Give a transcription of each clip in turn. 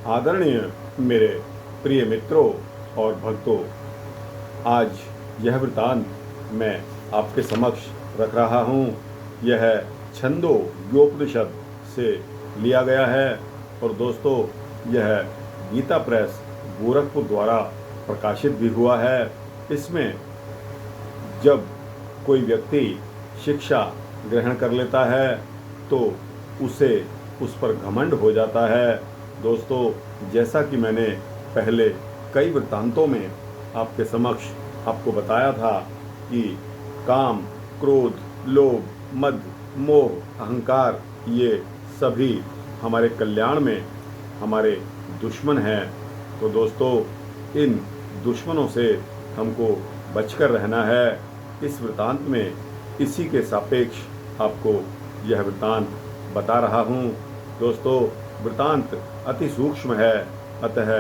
आदरणीय मेरे प्रिय मित्रों और भक्तों, आज यह वृतांत मैं आपके समक्ष रख रहा हूँ। यह छंदोग्योपनिषद से लिया गया है और दोस्तों, यह गीता प्रेस गोरखपुर द्वारा प्रकाशित भी हुआ है। इसमें जब कोई व्यक्ति शिक्षा ग्रहण कर लेता है तो उसे उस पर घमंड हो जाता है। दोस्तों, जैसा कि मैंने पहले कई वृत्तांतों में आपके समक्ष आपको बताया था कि काम, क्रोध, लोभ, मद, मोह, अहंकार ये सभी हमारे कल्याण में हमारे दुश्मन हैं। तो दोस्तों, इन दुश्मनों से हमको बचकर रहना है। इस वृत्तांत में इसी के सापेक्ष आपको यह वृत्तांत बता रहा हूँ। दोस्तों, वृत्तांत अति सूक्ष्म है, अतः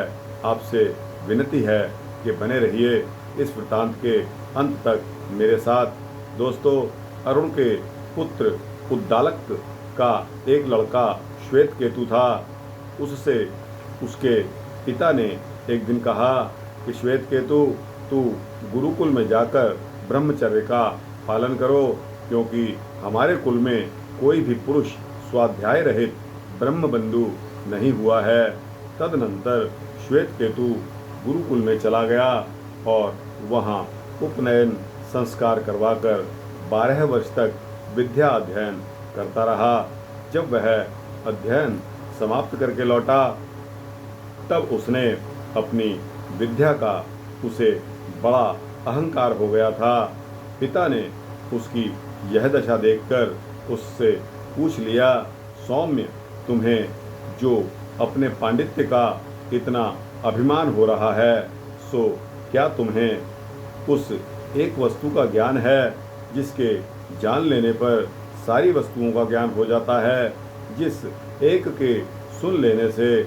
आपसे विनती है कि बने रहिए इस वृत्तांत के अंत तक मेरे साथ। दोस्तों, अरुण के पुत्र उद्दालक का एक लड़का श्वेतकेतु था। उससे उसके पिता ने एक दिन कहा कि श्वेतकेतु, तू गुरुकुल में जाकर ब्रह्मचर्य का पालन करो, क्योंकि हमारे कुल में कोई भी पुरुष स्वाध्याय रहित ब्रह्मबंधु नहीं हुआ है। तदनंतर श्वेतकेतु गुरुकुल में चला गया और वहाँ उपनयन संस्कार करवाकर 12 वर्ष तक विद्या अध्ययन करता रहा। जब वह अध्ययन समाप्त करके लौटा तब उसने अपनी विद्या का उसे बड़ा अहंकार हो गया था। पिता ने उसकी यह दशा देखकर उससे पूछ लिया, सौम्य, तुम्हें जो अपने पांडित्य का इतना अभिमान हो रहा है, सो क्या तुम्हें उस एक वस्तु का ज्ञान है जिसके जान लेने पर सारी वस्तुओं का ज्ञान हो जाता है, जिस एक के सुन लेने से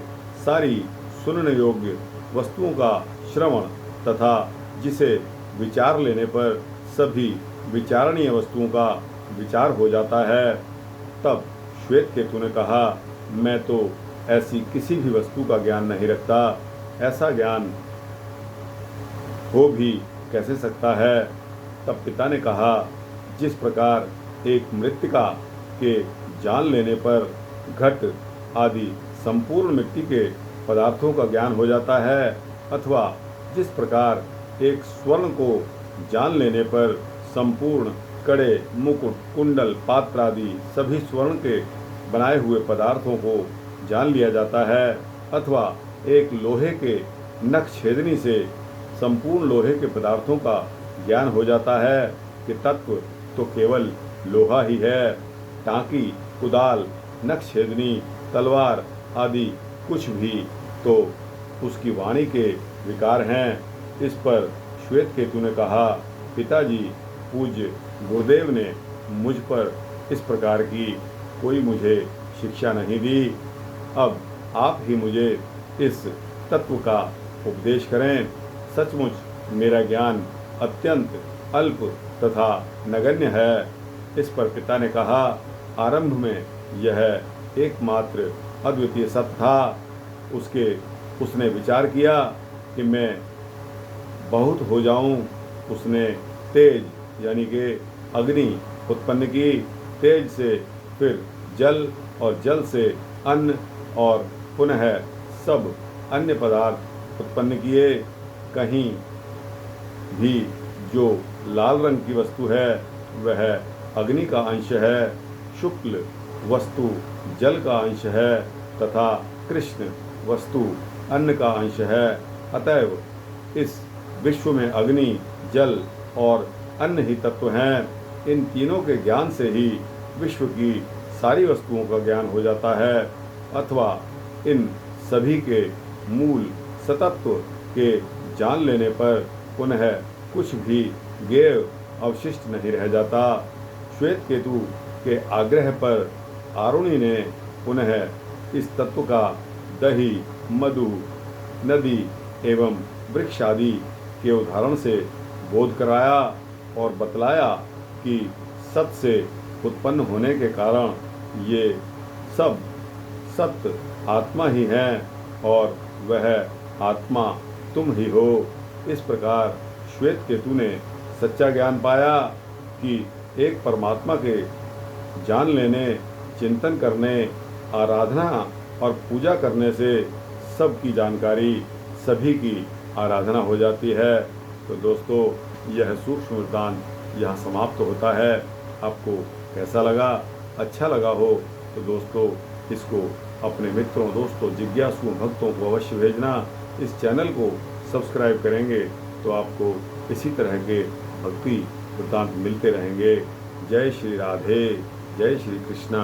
सारी सुनने योग्य वस्तुओं का श्रवण तथा जिसे विचार लेने पर सभी विचारणीय वस्तुओं का विचार हो जाता है। तब श्वेतकेतु ने कहा, मैं तो ऐसी किसी भी वस्तु का ज्ञान नहीं रखता। ऐसा ज्ञान हो भी कैसे सकता है। तब पिता ने कहा, जिस प्रकार एक मृत्तिका के जान लेने पर घट आदि संपूर्ण मिट्टी के पदार्थों का ज्ञान हो जाता है, अथवा जिस प्रकार एक स्वर्ण को जान लेने पर संपूर्ण कड़े, मुकुट, कुंडल, पात्र आदि सभी स्वर्ण के बनाए हुए पदार्थों को जान लिया जाता है, अथवा एक लोहे के नख छेदनी से संपूर्ण लोहे के पदार्थों का ज्ञान हो जाता है कि तत्व तो केवल लोहा ही है। टांकी, कुदाल, नख छेदनी, तलवार आदि कुछ भी तो उसकी वाणी के विकार हैं। इस पर श्वेतकेतु ने कहा, पिताजी, पूज्य गुरुदेव ने मुझ पर इस प्रकार की कोई मुझे शिक्षा नहीं दी। अब आप ही मुझे इस तत्व का उपदेश करें। सचमुच मेरा ज्ञान अत्यंत अल्प तथा नगण्य है। इस पर पिता ने कहा, आरंभ में यह एकमात्र अद्वितीय सत्य था। उसने विचार किया कि मैं बहुत हो जाऊं। उसने तेज यानी कि अग्नि उत्पन्न की, तेज से फिर जल और जल से अन्न और पुनः सब अन्य पदार्थ उत्पन्न किए। कहीं भी जो लाल रंग की वस्तु है वह अग्नि का अंश है, शुक्ल वस्तु जल का अंश है तथा कृष्ण वस्तु अन्न का अंश है। अतएव इस विश्व में अग्नि, जल और अन्न ही तत्व हैं। इन तीनों के ज्ञान से ही विश्व की सारी वस्तुओं का ज्ञान हो जाता है, अथवा इन सभी के मूल सतत्व के जान लेने पर पुनः कुछ भी ज्ञेय अवशिष्ट नहीं रह जाता। श्वेतकेतु के आग्रह पर आरुणि ने पुनः इस तत्व का दही, मधु, नदी एवं वृक्ष आदि के उदाहरण से बोध कराया और बतलाया कि सत से उत्पन्न होने के कारण ये सब सत्य आत्मा ही हैं और वह आत्मा तुम ही हो। इस प्रकार श्वेत केतु ने सच्चा ज्ञान पाया कि एक परमात्मा के जान लेने, चिंतन करने, आराधना और पूजा करने से सबकी जानकारी, सभी की आराधना हो जाती है। तो दोस्तों, यह सूक्ष्म वृत्तांत यहाँ समाप्त होता है। आपको कैसा लगा? अच्छा लगा हो तो दोस्तों इसको अपने मित्रों, दोस्तों, जिज्ञासुओं, भक्तों को अवश्य भेजना। इस चैनल को सब्सक्राइब करेंगे तो आपको इसी तरह के भक्ति वृत्तांत मिलते रहेंगे। जय श्री राधे, जय श्री कृष्णा।